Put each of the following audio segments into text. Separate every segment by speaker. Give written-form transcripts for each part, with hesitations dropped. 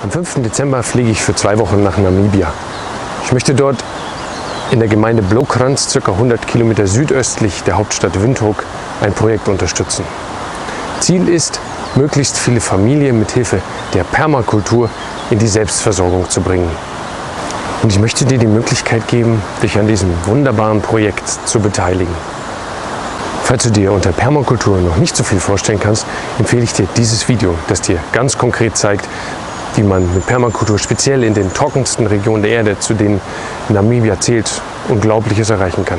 Speaker 1: Am 5. Dezember fliege ich für 2 Wochen nach Namibia. Ich möchte dort in der Gemeinde Bloukrans, ca. 100 Kilometer südöstlich der Hauptstadt Windhoek, ein Projekt unterstützen. Ziel ist, möglichst viele Familien mit Hilfe der Permakultur in die Selbstversorgung zu bringen. Und ich möchte dir die Möglichkeit geben, dich an diesem wunderbaren Projekt zu beteiligen. Falls du dir unter Permakultur noch nicht so viel vorstellen kannst, empfehle ich dir dieses Video, das dir ganz konkret zeigt, wie man mit Permakultur speziell in den trockensten Regionen der Erde, zu denen Namibia zählt, Unglaubliches erreichen kann.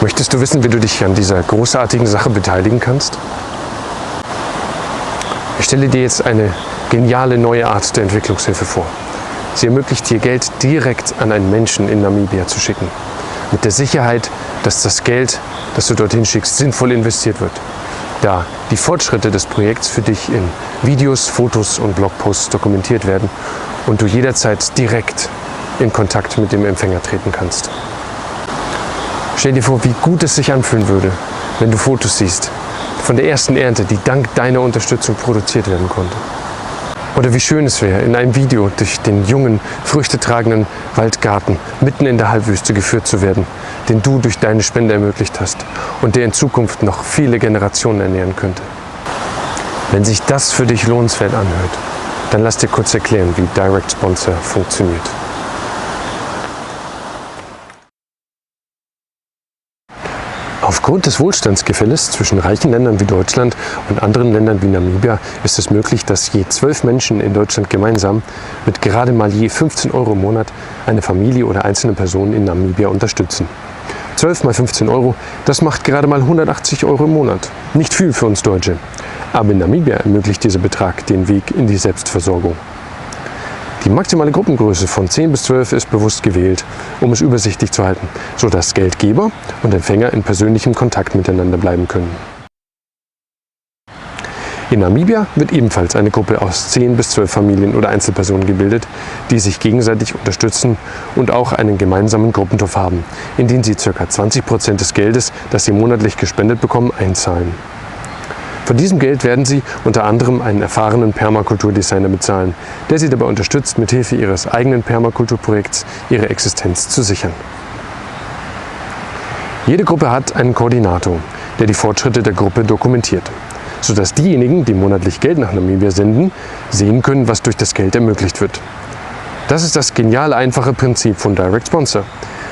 Speaker 1: Möchtest du wissen, wie du dich an dieser großartigen Sache beteiligen kannst? Ich stelle dir jetzt eine geniale neue Art der Entwicklungshilfe vor. Sie ermöglicht dir, Geld direkt an einen Menschen in Namibia zu schicken. Mit der Sicherheit, dass das Geld, das du dorthin schickst, sinnvoll investiert wird. Da die Fortschritte des Projekts für dich in Videos, Fotos und Blogposts dokumentiert werden und du jederzeit direkt in Kontakt mit dem Empfänger treten kannst. Stell dir vor, wie gut es sich anfühlen würde, wenn du Fotos siehst von der ersten Ernte, die dank deiner Unterstützung produziert werden konnte. Oder wie schön es wäre, in einem Video durch den jungen, früchtetragenden Waldgarten mitten in der Halbwüste geführt zu werden, den du durch deine Spende ermöglicht hast und der in Zukunft noch viele Generationen ernähren könnte. Wenn sich das für dich lohnenswert anhört, dann lass dir kurz erklären, wie Direct Sponsor funktioniert. Aufgrund des Wohlstandsgefälles zwischen reichen Ländern wie Deutschland und anderen Ländern wie Namibia ist es möglich, dass je 12 Menschen in Deutschland gemeinsam mit gerade mal je 15 Euro im Monat eine Familie oder einzelne Personen in Namibia unterstützen. 12 mal 15 Euro, das macht gerade mal 180 Euro im Monat. Nicht viel für uns Deutsche. Aber in Namibia ermöglicht dieser Betrag den Weg in die Selbstversorgung. Die maximale Gruppengröße von 10 bis 12 ist bewusst gewählt, um es übersichtlich zu halten, sodass Geldgeber und Empfänger in persönlichem Kontakt miteinander bleiben können. In Namibia wird ebenfalls eine Gruppe aus 10 bis 12 Familien oder Einzelpersonen gebildet, die sich gegenseitig unterstützen und auch einen gemeinsamen Gruppentopf haben, in den sie ca. 20% des Geldes, das sie monatlich gespendet bekommen, einzahlen. Von diesem Geld werden sie unter anderem einen erfahrenen Permakulturdesigner bezahlen, der sie dabei unterstützt, mit Hilfe ihres eigenen Permakulturprojekts ihre Existenz zu sichern. Jede Gruppe hat einen Koordinator, der die Fortschritte der Gruppe dokumentiert, sodass diejenigen, die monatlich Geld nach Namibia senden, sehen können, was durch das Geld ermöglicht wird. Das ist das genial einfache Prinzip von Direct Sponsor.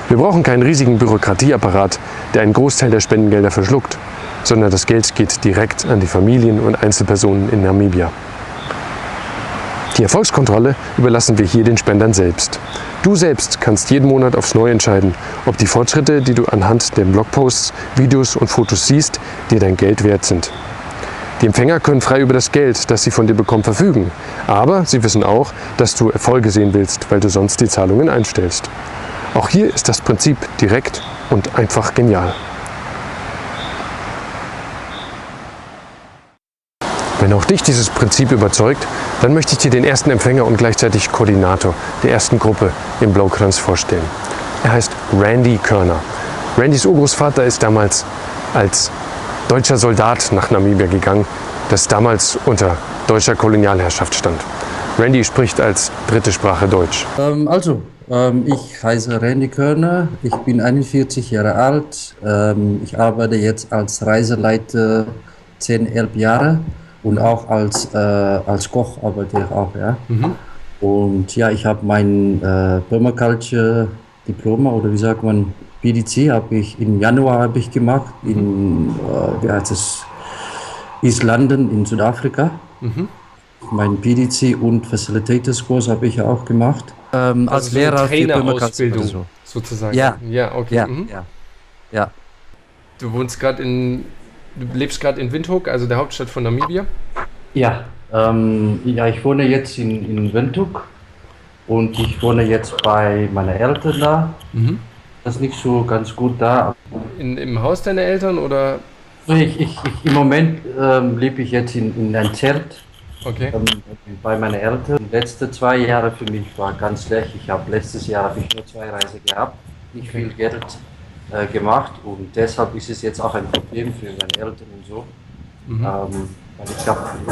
Speaker 1: Wir brauchen keinen riesigen Bürokratieapparat, der einen Großteil der Spendengelder verschluckt, sondern das Geld geht direkt an die Familien und Einzelpersonen in Namibia. Die Erfolgskontrolle überlassen wir hier den Spendern selbst. Du selbst kannst jeden Monat aufs Neue entscheiden, ob die Fortschritte, die du anhand der Blogposts, Videos und Fotos siehst, dir dein Geld wert sind. Die Empfänger können frei über das Geld, das sie von dir bekommen, verfügen. Aber sie wissen auch, dass du Erfolge sehen willst, weil du sonst die Zahlungen einstellst. Auch hier ist das Prinzip direkt und einfach genial. Wenn auch dich dieses Prinzip überzeugt, dann möchte ich dir den ersten Empfänger und gleichzeitig Koordinator der ersten Gruppe in Bloukrans vorstellen. Er heißt Randy Körner. Randys Urgroßvater ist damals als deutscher Soldat nach Namibia gegangen, das damals unter deutscher Kolonialherrschaft stand. Randy spricht als dritte Sprache Deutsch.
Speaker 2: Ich heiße Randy Körner, ich bin 41 Jahre alt, ich arbeite jetzt als Reiseleiter 10, 11 Jahre. Und auch als Koch arbeite ich auch, ja. Und ja, ich habe mein Permaculture Diploma oder wie sagt man, PDC habe ich im Januar gemacht in wie heißt es, East London in Südafrika. Mein PDC und Facilitators Kurs habe ich ja auch gemacht.
Speaker 1: Also
Speaker 2: Als
Speaker 1: so
Speaker 2: Lehrer
Speaker 1: eine
Speaker 2: für Permaculture
Speaker 1: Trainerausbildung sozusagen.
Speaker 2: Ja,
Speaker 1: Ja, okay.
Speaker 2: ja.
Speaker 1: Du lebst gerade in Windhoek, also der Hauptstadt von Namibia?
Speaker 2: Ja, ich wohne jetzt in Windhoek und ich wohne jetzt bei meinen Eltern da. Das ist nicht so ganz gut da.
Speaker 1: Im Haus deiner Eltern oder?
Speaker 2: Im Moment lebe ich jetzt in einem Zelt
Speaker 1: Okay.
Speaker 2: bei meinen Eltern. Die letzten 2 Jahre für mich war ganz schlecht. Letztes Jahr habe ich nur 2 Reisen gehabt, nicht viel Geld gemacht und deshalb ist es jetzt auch ein Problem für meine Eltern und so. Weil ich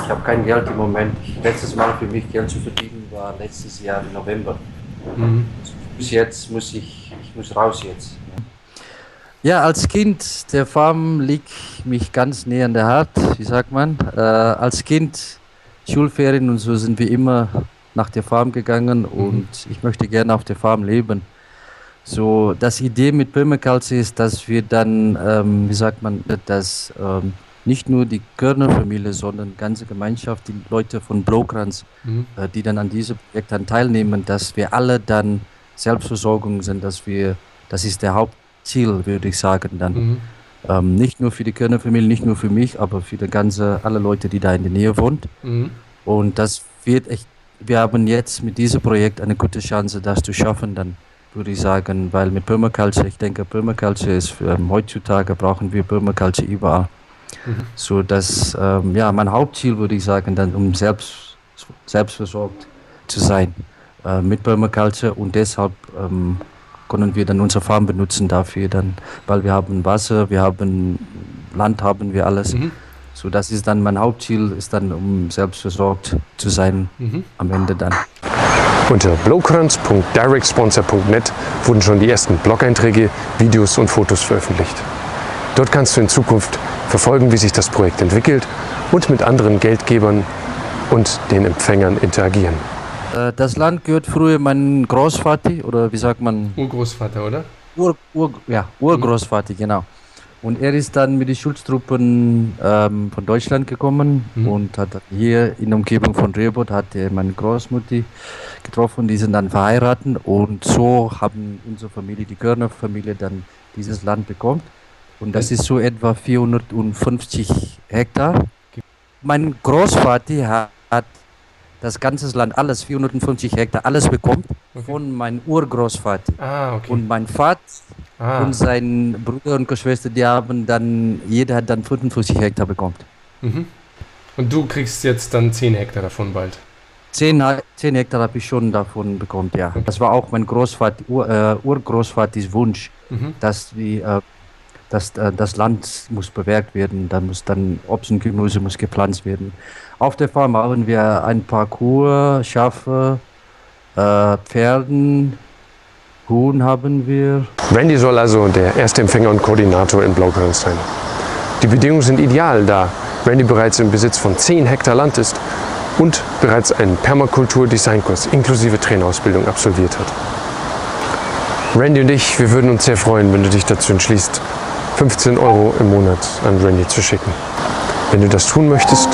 Speaker 2: hab kein Geld im Moment. Letztes Mal für mich Geld zu verdienen war letztes Jahr im November.
Speaker 1: Mhm.
Speaker 2: Bis jetzt ich muss raus jetzt. Ja, als Kind, der Farm liegt mich ganz näher an der Hart, wie sagt man. Als Kind, Schulferien und so sind wir immer nach der Farm gegangen
Speaker 1: Mhm.
Speaker 2: und ich möchte gerne auf der Farm leben. So, das Idee mit Permaculture ist, dass wir dann, wie sagt man, dass nicht nur die Körnerfamilie, sondern die ganze Gemeinschaft, die Leute von Blokranz,
Speaker 1: Mhm.
Speaker 2: die dann an diesem Projekt dann teilnehmen, dass wir alle dann Selbstversorgung sind, das ist der Hauptziel, würde ich sagen, dann.
Speaker 1: Mhm.
Speaker 2: Nicht nur für die Körnerfamilie, nicht nur für mich, aber für die ganze, alle Leute, die da in der Nähe wohnen.
Speaker 1: Mhm.
Speaker 2: Und das wird echt, wir haben jetzt mit diesem Projekt eine gute Chance, das zu schaffen, dann würde ich sagen, weil mit Permaculture, ich denke, Permaculture ist, heutzutage brauchen wir Permaculture überall.
Speaker 1: Mhm.
Speaker 2: So dass, ja, mein Hauptziel würde ich sagen, dann um selbstversorgt zu sein mit Permaculture und deshalb können wir dann unsere Farm benutzen dafür dann, weil wir haben Wasser, wir haben Land, haben wir alles.
Speaker 1: Mhm.
Speaker 2: So, das ist dann mein Hauptziel, ist dann, um selbstversorgt zu sein
Speaker 1: Mhm.
Speaker 2: am Ende dann.
Speaker 1: Unter blowcrunch.directsponsor.net wurden schon die ersten Blog-Einträge, Videos und Fotos veröffentlicht. Dort kannst du in Zukunft verfolgen, wie sich das Projekt entwickelt und mit anderen Geldgebern und den Empfängern interagieren.
Speaker 2: Das Land gehört früher meinem Großvater oder wie sagt man,
Speaker 1: Urgroßvater, oder? Mhm.
Speaker 2: Urgroßvater, genau. Und er ist dann mit den Schutztruppen von Deutschland gekommen
Speaker 1: Mhm.
Speaker 2: und hat dann hier in der Umgebung von Rehoboth hat er meine Großmutter getroffen. Die sind dann verheiratet und so haben unsere Familie, die Körner-Familie, dann dieses Land bekommen. Und das ist so etwa 450 Hektar. Mein Großvater hat das ganze Land, alles 450 Hektar, alles bekommen
Speaker 1: Okay.
Speaker 2: von meinem Urgroßvater.
Speaker 1: Ah, okay.
Speaker 2: Und mein Vater und
Speaker 1: Ah.
Speaker 2: sein Bruder und Geschwister, die haben dann, jeder hat dann 55 Hektar bekommen.
Speaker 1: Mhm. Und du kriegst jetzt dann 10 Hektar davon bald.
Speaker 2: 10 Hektar habe ich schon davon bekommen, ja.
Speaker 1: Okay.
Speaker 2: Das war auch mein Urgroßvaters Wunsch,
Speaker 1: Mhm.
Speaker 2: dass das Land muss bewerkt werden, da muss dann Obst und Gemüse muss gepflanzt werden. Auf der Farm haben wir ein paar Kühe, Schafe, Pferden, Huhn haben wir.
Speaker 1: Randy soll also der erste Empfänger und Koordinator in Blaugrund sein. Die Bedingungen sind ideal, da Randy bereits im Besitz von 10 Hektar Land ist und bereits einen Permakultur-Designkurs inklusive Trainerausbildung absolviert hat. Randy und ich, wir würden uns sehr freuen, wenn du dich dazu entschließt, 15 € im Monat an Randy zu schicken. Wenn du das tun möchtest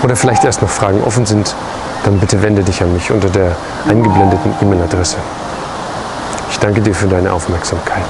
Speaker 1: oder vielleicht erst noch Fragen offen sind, dann bitte wende dich an mich unter der eingeblendeten E-Mail-Adresse. Ich danke dir für deine Aufmerksamkeit.